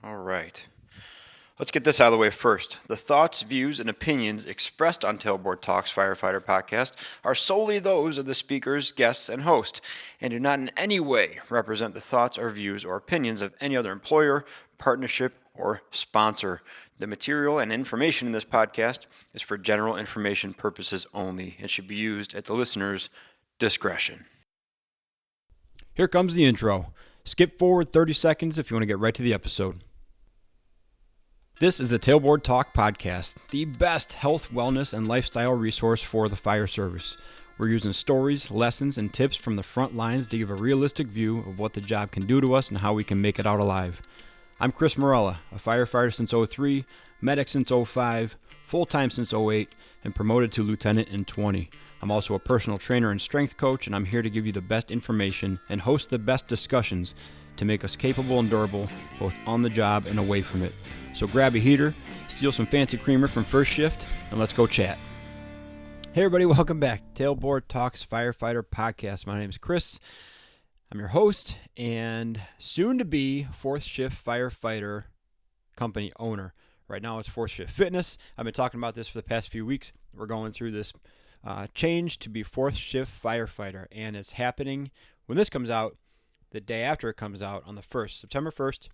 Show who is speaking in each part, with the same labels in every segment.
Speaker 1: All right. Let's get this out of the way first. The thoughts, views, and opinions expressed on Tailboard Talks Firefighter podcast are solely those of the speakers, guests, and host, and do not in any way represent the thoughts or views or opinions of any other employer, partnership, or sponsor. The material and information in this podcast is for general information purposes only and should be used at the listener's discretion.
Speaker 2: Here comes the intro. Skip forward 30 seconds if you want to get right to the episode. This is the Tailboard Talk Podcast, the best health, wellness, and lifestyle resource for the fire service. We're using stories, lessons, and tips from the front lines to give a realistic view of what the job can do to us and how we can make it out alive. I'm Chris Morella, a firefighter since 03, medic since 05, full-time since 08, and promoted to lieutenant in 20. I'm also a personal trainer and strength coach, and I'm here to give you the best information and host the best discussions to make us capable and durable, both on the job and away from it. So grab a heater, steal some fancy creamer from First Shift, and let's go chat. Hey everybody, welcome back. Tailboard Talks Firefighter Podcast. My name is Chris. I'm your host and soon to be Fourth Shift Firefighter company owner. Right now it's Fourth Shift Fitness. I've been talking about this for the past few weeks. We're going through this change to be Fourth Shift Firefighter, and it's happening when this comes out, the day after it comes out on the 1st, September 1st.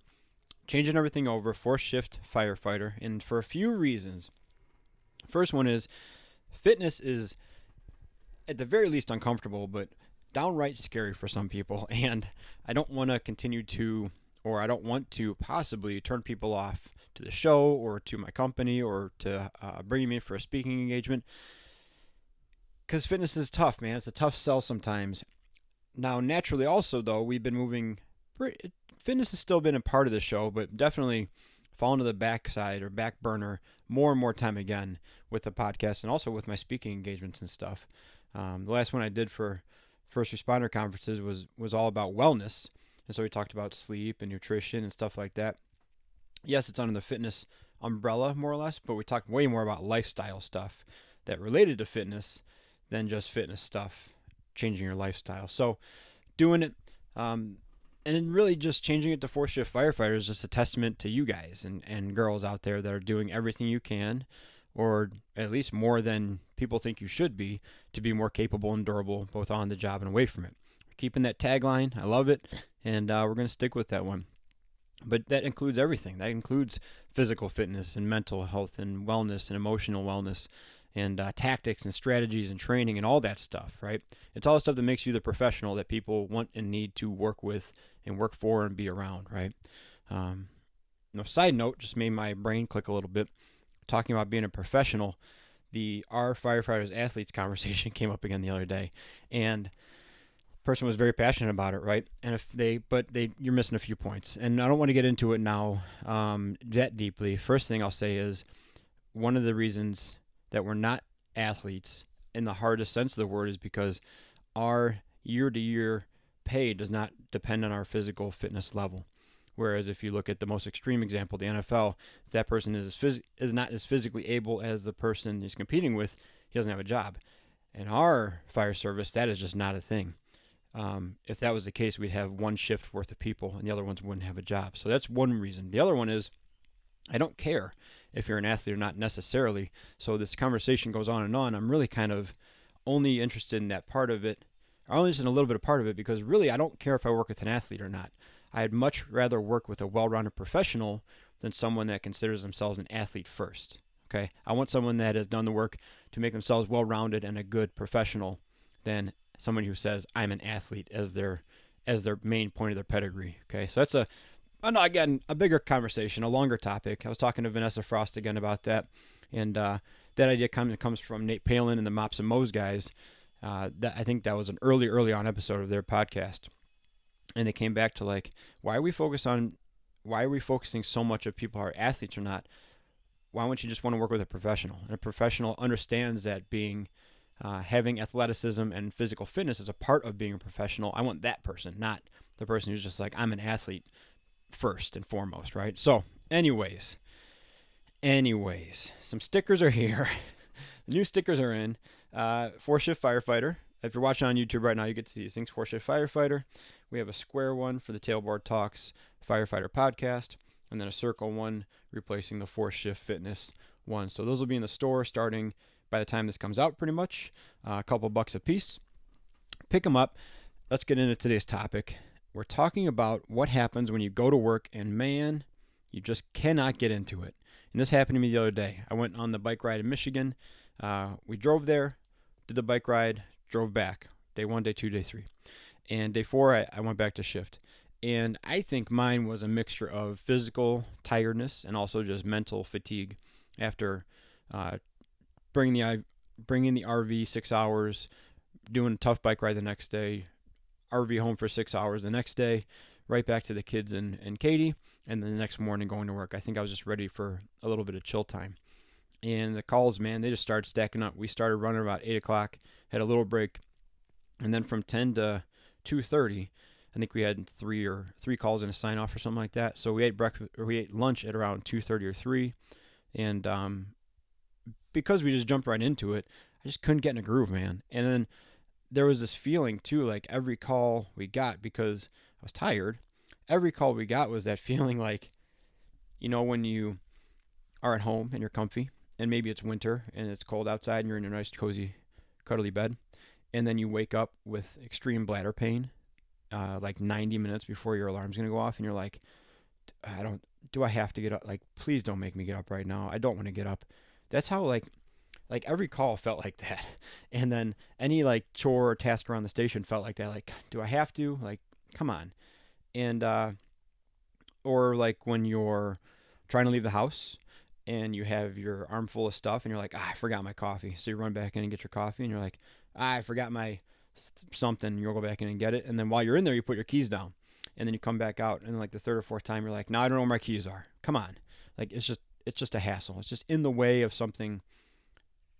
Speaker 2: Changing everything over, Fourth Shift Firefighter, and for a few reasons. First one is fitness is at the very least uncomfortable, but downright scary for some people, and I don't want to continue to, or I don't want to possibly turn people off to the show or to my company or to bringing me in for a speaking engagement, because fitness is tough, man. It's a tough sell sometimes. Now, naturally also, though, we've been moving fitness has still been a part of the show, but definitely fallen to the backside or back burner more and more time again with the podcast and also with my speaking engagements and stuff. The last one I did for first responder conferences was all about wellness. And so we talked about sleep and nutrition and stuff like that. Yes, it's under the fitness umbrella more or less, but we talked way more about lifestyle stuff that related to fitness than just fitness stuff, changing your lifestyle. So doing it, and really just changing it to Fourth Shift Firefighter is just a testament to you guys and girls out there that are doing everything you can, or at least more than people think you should be, to be more capable and durable, both on the job and away from it. We're keeping that tagline. I love it, and we're going to stick with that one. But that includes everything. That includes physical fitness and mental health and wellness and emotional wellness and tactics and strategies and training and all that stuff, right? It's all the stuff that makes you the professional that people want and need to work with and work for and be around, right? Side note, just made my brain click a little bit. Talking about being a professional, our firefighters athletes conversation came up again the other day, and the person was very passionate about it, right? And you're missing a few points, and I don't want to get into it now that deeply. First thing I'll say is one of the reasons that we're not athletes in the hardest sense of the word is because our year-to-year pay does not depend on our physical fitness level. Whereas if you look at the most extreme example, the NFL, if that person is not as physically able as the person he's competing with, he doesn't have a job. In our fire service, that is just not a thing. If that was the case, we'd have one shift worth of people and the other ones wouldn't have a job. So that's one reason. The other one is I don't care if you're an athlete or not necessarily. So this conversation goes on and on. I'm really kind of only interested in that part of it. I'm only interested in a little bit of part of it because really I don't care if I work with an athlete or not. I'd much rather work with a well-rounded professional than someone that considers themselves an athlete first. Okay, I want someone that has done the work to make themselves well-rounded and a good professional than someone who says I'm an athlete as their main point of their pedigree. Okay, so that's again, a bigger conversation, a longer topic. I was talking to Vanessa Frost again about that, and that idea comes from Nate Palin and the Mops and Moes guys. I think that was an early on episode of their podcast, and they came back to like, why are we focusing so much of people who are athletes or not? Why wouldn't you just want to work with a professional? And a professional understands that being having athleticism and physical fitness is a part of being a professional. I want that person, not the person who's just like, I'm an athlete first and foremost, right? So anyways, some stickers are here. The new stickers are in. Fourth Shift Firefighter. If you're watching on YouTube right now, you get to see these things. Fourth Shift Firefighter. We have a square one for the Tailboard Talks Firefighter podcast. and then a Circle 1 replacing the Force Shift Fitness 1. So those will be in the store starting by the time this comes out, pretty much. A couple bucks a piece. Pick them up. Let's get into today's topic. We're talking about what happens when you go to work and, man, you just cannot get into it. And this happened to me the other day. I went on the bike ride in Michigan. We drove there, did the bike ride, drove back. Day 1, day 2, day 3. And day 4, I went back to shift. And I think mine was a mixture of physical tiredness and also just mental fatigue after bringing the RV 6 hours, doing a tough bike ride the next day, RV home for 6 hours the next day, right back to the kids and Katie, and then the next morning going to work. I think I was just ready for a little bit of chill time. And the calls, man, they just started stacking up. We started running about 8 o'clock, had a little break, and then from 10 to 2:30, I think we had three calls and a sign off or something like that. So we ate lunch at around 2:30 or 3, and because we just jumped right into it, I just couldn't get in a groove, man. And then there was this feeling too, like every call we got, because I was tired, every call we got was that feeling like, when you are at home and you're comfy, and maybe it's winter and it's cold outside and you're in your nice, cozy, cuddly bed, and then you wake up with extreme bladder pain, like 90 minutes before your alarm's going to go off, and you're like, do I have to get up? Like, please don't make me get up right now. I don't want to get up. That's how, like every call felt like that. And then any like chore or task around the station felt like that. Like, do I have to? Like, come on. And, or like when you're trying to leave the house and you have your armful of stuff and you're like, I forgot my coffee. So you run back in and get your coffee and you're like, I forgot my something. You'll go back in and get it. And then while you're in there, you put your keys down and then you come back out. And like the third or fourth time, you're like, no, I don't know where my keys are. Come on. Like, it's just a hassle. It's just in the way of something,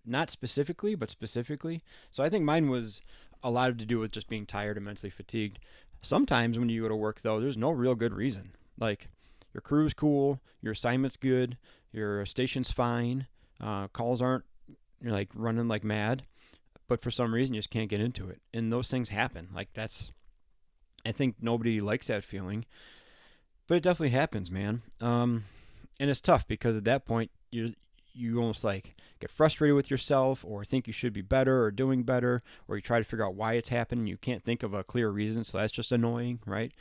Speaker 2: not specifically, but specifically. So I think mine was a lot to do with just being tired and mentally fatigued. Sometimes when you go to work, though, there's no real good reason. Like, your crew's cool, your assignment's good, your station's fine, calls aren't, you're like running like mad, but for some reason you just can't get into it. And those things happen. Like, I think nobody likes that feeling, but it definitely happens, man. And it's tough because at that point you almost like get frustrated with yourself or think you should be better or doing better, or you try to figure out why it's happening. You can't think of a clear reason, so that's just annoying, right?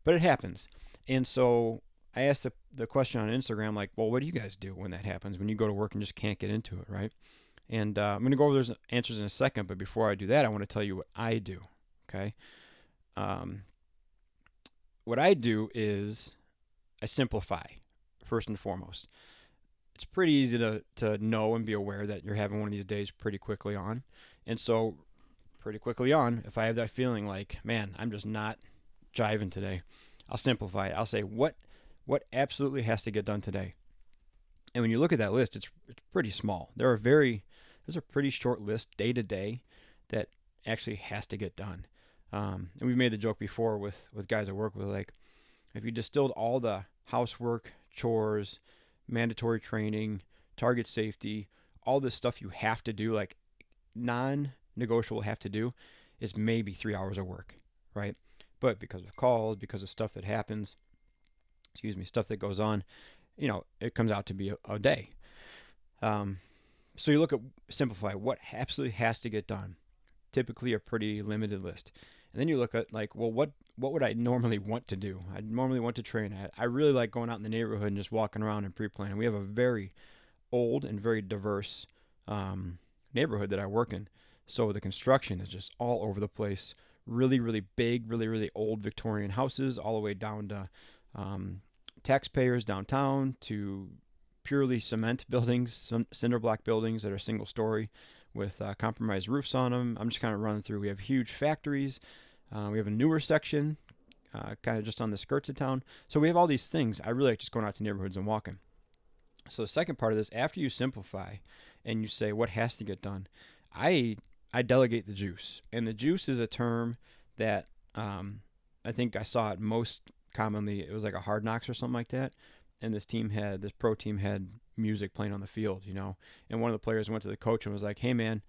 Speaker 2: But it happens. And so I asked the question on Instagram, like, well, what do you guys do when that happens, when you go to work and just can't get into it, right? And I'm going to go over those answers in a second, but before I do that, I want to tell you what I do, okay? What I do is I simplify, first and foremost. It's pretty easy to know and be aware that you're having one of these days pretty quickly on. And so pretty quickly on, if I have that feeling like, man, I'm just not jiving today, I'll simplify it. I'll say what absolutely has to get done today. And when you look at that list, it's pretty small. There's a pretty short list day to day that actually has to get done. And we've made the joke before with guys I work with, like, if you distilled all the housework, chores, mandatory training, target safety, all this stuff you have to do, like non-negotiable have to do, is maybe 3 hours of work, right? But because of calls, because of stuff that happens, stuff that goes on, it comes out to be a day. So you look at simplify what absolutely has to get done. Typically a pretty limited list. And then you look at like, well, what would I normally want to do? I normally want to train. I really like going out in the neighborhood and just walking around and pre-planning. We have a very old and very diverse neighborhood that I work in. So the construction is just all over the place. Really, really big, really, really old Victorian houses, all the way down to taxpayers downtown, to purely cement buildings, some cinder block buildings that are single story with compromised roofs on them. I'm just kind of running through. We have huge factories. We have a newer section kind of just on the skirts of town. So we have all these things. I really like just going out to neighborhoods and walking. So the second part of this, after you simplify and you say what has to get done, I delegate the juice. And the juice is a term that I think I saw it most commonly. It was like a Hard Knocks or something like that. And this pro team had music playing on the field, and one of the players went to the coach and was like, hey man,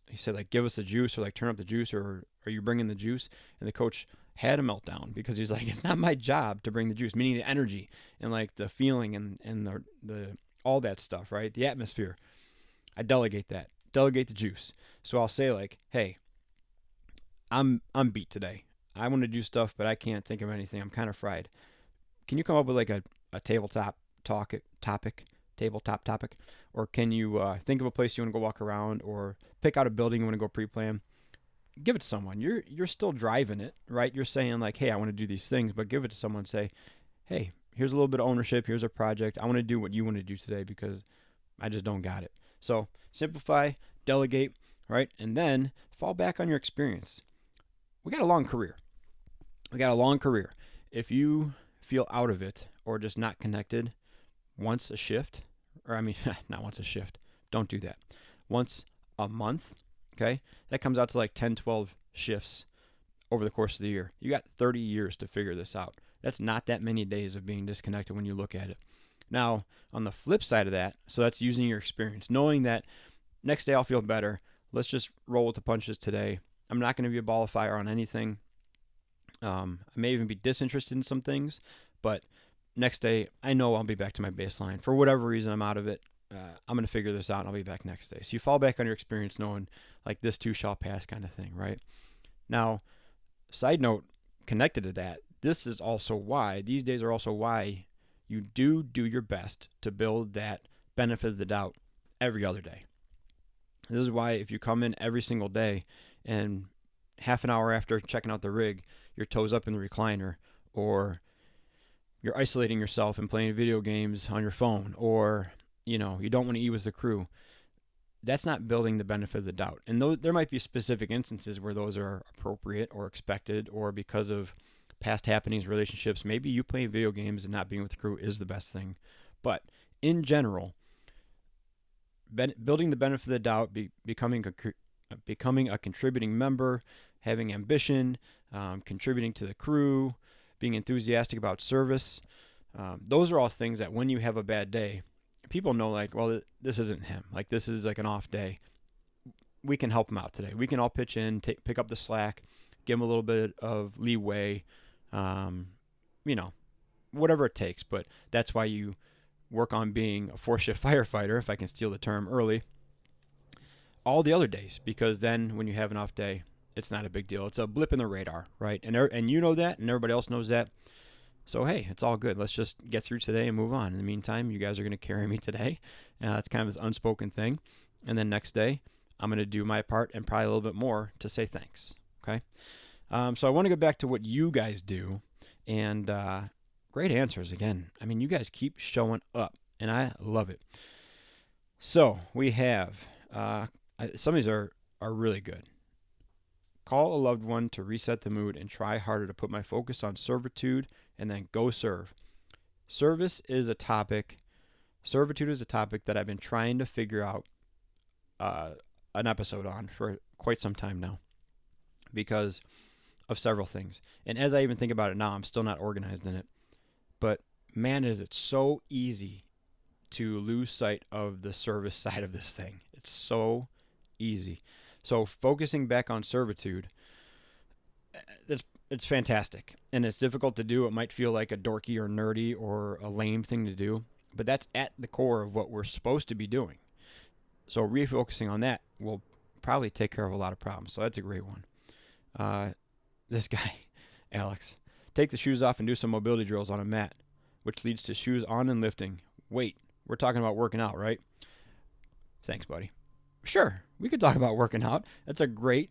Speaker 2: he said, like, give us the juice, or like turn up the juice, or are you bringing the juice? And the coach had a meltdown because he's like, it's not my job to bring the juice, meaning the energy and like the feeling and the all that stuff, right? The atmosphere. I delegate that. Delegate the juice. So I'll say like, hey, I'm beat today. I want to do stuff, but I can't think of anything. I'm kind of fried. Can you come up with like a tabletop tabletop topic, or can you think of a place you want to go walk around, or pick out a building you want to go pre-plan? Give it to someone. You're still driving it, right? You're saying like, hey, I want to do these things, but give it to someone. Say, hey, here's a little bit of ownership. Here's a project. I want to do what you want to do today because I just don't got it. So simplify, delegate, right? And then fall back on your experience. We got a long career. If you feel out of it or just not connected once a shift, or I mean, not once a shift, don't do that. Once a month, okay? That comes out to like 10, 12 shifts over the course of the year. You got 30 years to figure this out. That's not that many days of being disconnected when you look at it. Now, on the flip side of that, so that's using your experience, knowing that next day I'll feel better. Let's just roll with the punches today. I'm not going to be a ball of fire on anything. I may even be disinterested in some things, but next day I know I'll be back to my baseline. For whatever reason, I'm out of it. I'm going to figure this out and I'll be back next day. So you fall back on your experience knowing like this too shall pass kind of thing, right? Now, side note connected to that, this is also why, these days are also why you do your best to build that benefit of the doubt every other day. This is why if you come in every single day and half an hour after checking out the rig, your toes up in the recliner, or you're isolating yourself and playing video games on your phone, or you don't want to eat with the crew, that's not building the benefit of the doubt. And there might be specific instances where those are appropriate or expected, or because of past happenings, relationships, maybe you playing video games and not being with the crew is the best thing. But in general, building the benefit of the doubt, becoming a contributing member, having ambition, contributing to the crew, being enthusiastic about service. Those are all things that when you have a bad day, people know like, well, this isn't him. Like this is like an off day. We can help him out today. We can all pitch in, pick up the slack, give him a little bit of leeway, whatever it takes. But that's why you work on being a 4-shift firefighter, if I can steal the term early, all the other days, because then when you have an off day, it's not a big deal. It's a blip in the radar, right? And you know that, and everybody else knows that. So, hey, it's all good. Let's just get through today and move on. In the meantime, you guys are going to carry me today. It's kind of this unspoken thing. And then next day, I'm going to do my part and probably a little bit more to say thanks, okay? So I want to go back to what you guys do. And great answers again. I mean, you guys keep showing up, and I love it. So we have, some of these are really good. Call a loved one to reset the mood and try harder to put my focus on servitude and then go serve. Servitude is a topic that I've been trying to figure out an episode on for quite some time now because of several things. And as I even think about it now, I'm still not organized in it. But man, is it so easy to lose sight of the service side of this thing. It's so easy. So focusing back on servitude, it's fantastic. And it's difficult to do. It might feel like a dorky or nerdy or a lame thing to do, but that's at the core of what we're supposed to be doing. So refocusing on that will probably take care of a lot of problems. So that's a great one. This guy, Alex, take the shoes off and do some mobility drills on a mat, which leads to shoes on and lifting. Wait, we're talking about working out, right? Thanks, buddy. Sure, we could talk about working out. That's a great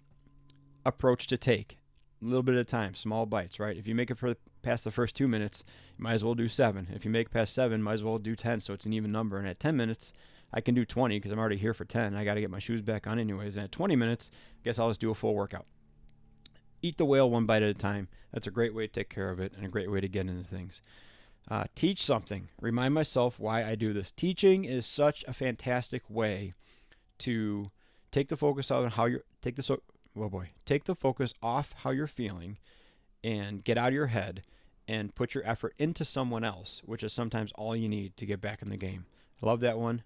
Speaker 2: approach to take. A little bit at a time, small bites, right? If you make it past the first 2 minutes, you might as well do 7. If you make it past 7, might as well do 10, so it's an even number. And at 10 minutes, I can do 20 because I'm already here for 10. I got to get my shoes back on anyways. And at 20 minutes, I guess I'll just do a full workout. Eat the whale one bite at a time. That's a great way to take care of it and a great way to get into things. Teach something. Remind myself why I do this. Teaching is such a fantastic way to take the focus on how you're take the focus off how you're feeling and get out of your head and put your effort into someone else, which is sometimes all you need to get back in the game. I love that one.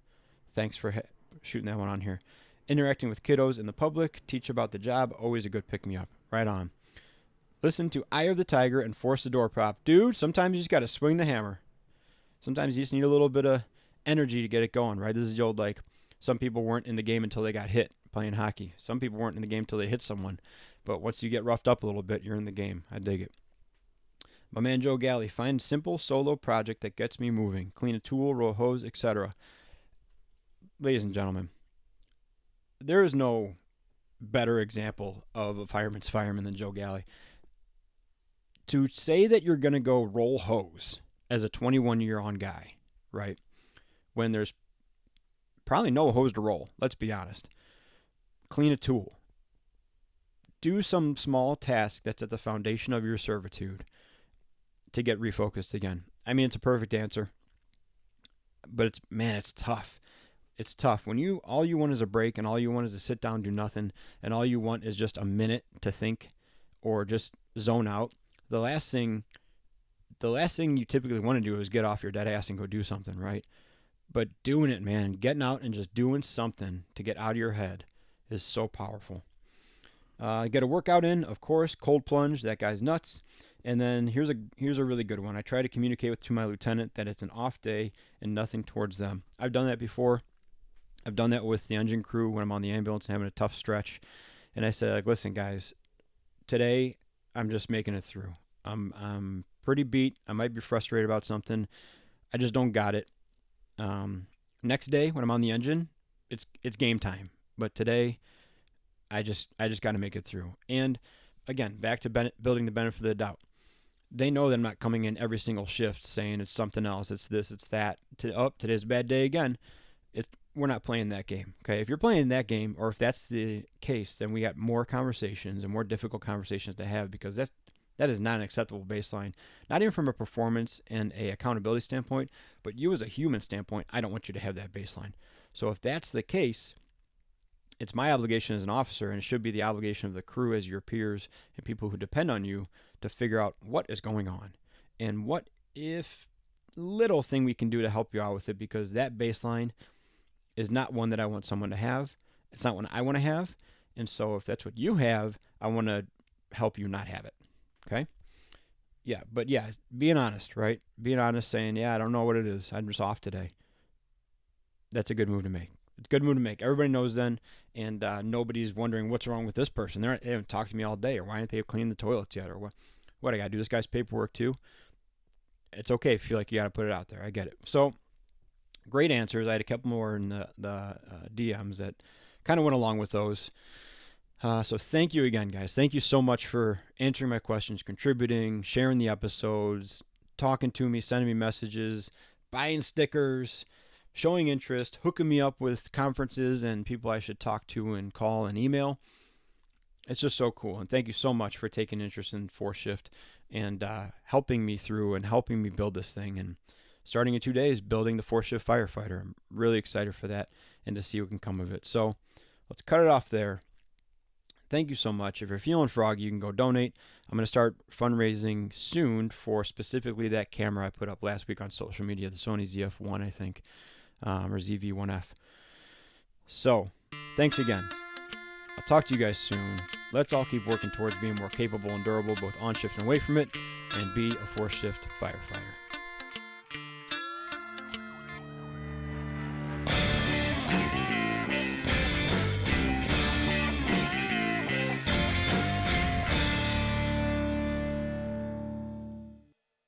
Speaker 2: Thanks for shooting that one on here. Interacting with kiddos in the public, teach about the job, always a good pick-me-up. Right on. Listen to Eye of the Tiger and Force the Door Prop. Dude, sometimes you just got to swing the hammer. Sometimes you just need a little bit of energy to get it going, right? This is the old, like, some people weren't in the game until they got hit playing hockey. Some people weren't in the game until they hit someone. But once you get roughed up a little bit, you're in the game. I dig it. My man Joe Galley, find simple solo project that gets me moving. Clean a tool, roll a hose, etc. Ladies and gentlemen, there is no better example of a fireman's fireman than Joe Galley. To say that you're going to go roll hose as a 21-year-old guy, right, when there's probably no hose to roll, let's be honest. Clean a tool. Do some small task that's at the foundation of your servitude to get refocused again. I mean, it's a perfect answer, but it's tough. It's tough when all you want is a break and all you want is to sit down, do nothing, and all you want is just a minute to think or just zone out. The last thing you typically want to do is get off your dead ass and go do something, right? But doing it, man, getting out and just doing something to get out of your head is so powerful. Get a workout in, of course. Cold plunge, that guy's nuts. And then here's a really good one. I try to communicate to my lieutenant that it's an off day and nothing towards them. I've done that before. I've done that with the engine crew when I'm on the ambulance and having a tough stretch. And I said, like, listen, guys, today I'm just making it through. I'm pretty beat. I might be frustrated about something. I just don't got it. Next day when I'm on the engine, it's game time. But today, I just got to make it through. And again, back to building the benefit of the doubt. They know that I'm not coming in every single shift saying it's something else, it's this, it's that. Today's a bad day again. We're not playing that game. Okay, if you're playing that game, or if that's the case, then we got more conversations and more difficult conversations to have, because that is not an acceptable baseline. Not even from a performance and a accountability standpoint, but you as a human standpoint, I don't want you to have that baseline. So if that's the case, it's my obligation as an officer, and it should be the obligation of the crew as your peers and people who depend on you to figure out what is going on and what if little thing we can do to help you out with it, because that baseline is not one that I want someone to have. It's not one I want to have. And so if that's what you have, I want to help you not have it. Okay? Yeah, but yeah, being honest, right? Being honest, saying, yeah, I don't know what it is. I'm just off today. That's a good move to make. It's a good move to make. Everybody knows then, and nobody's wondering what's wrong with this person. They haven't talked to me all day, or why aren't they cleaning the toilets yet, or what I got to do this guy's paperwork too. It's okay if you feel like you got to put it out there. I get it. So great answers. I had a couple more in the DMs that kind of went along with those. So thank you again, guys. Thank you so much for answering my questions, contributing, sharing the episodes, talking to me, sending me messages, buying stickers, showing interest, hooking me up with conferences and people I should talk to and call and email. It's just so cool. And thank you so much for taking interest in Force Shift and helping me through and helping me build this thing. And starting in 2 days, building the Force Shift Firefighter. I'm really excited for that and to see what can come of it. So let's cut it off there. Thank you so much. If you're feeling froggy, you can go donate. I'm going to start fundraising soon for specifically that camera I put up last week on social media, the Sony ZF-1, I think, or ZV-1F. So, thanks again. I'll talk to you guys soon. Let's all keep working towards being more capable and durable, both on shift and away from it, and be a Force Shift firefighter.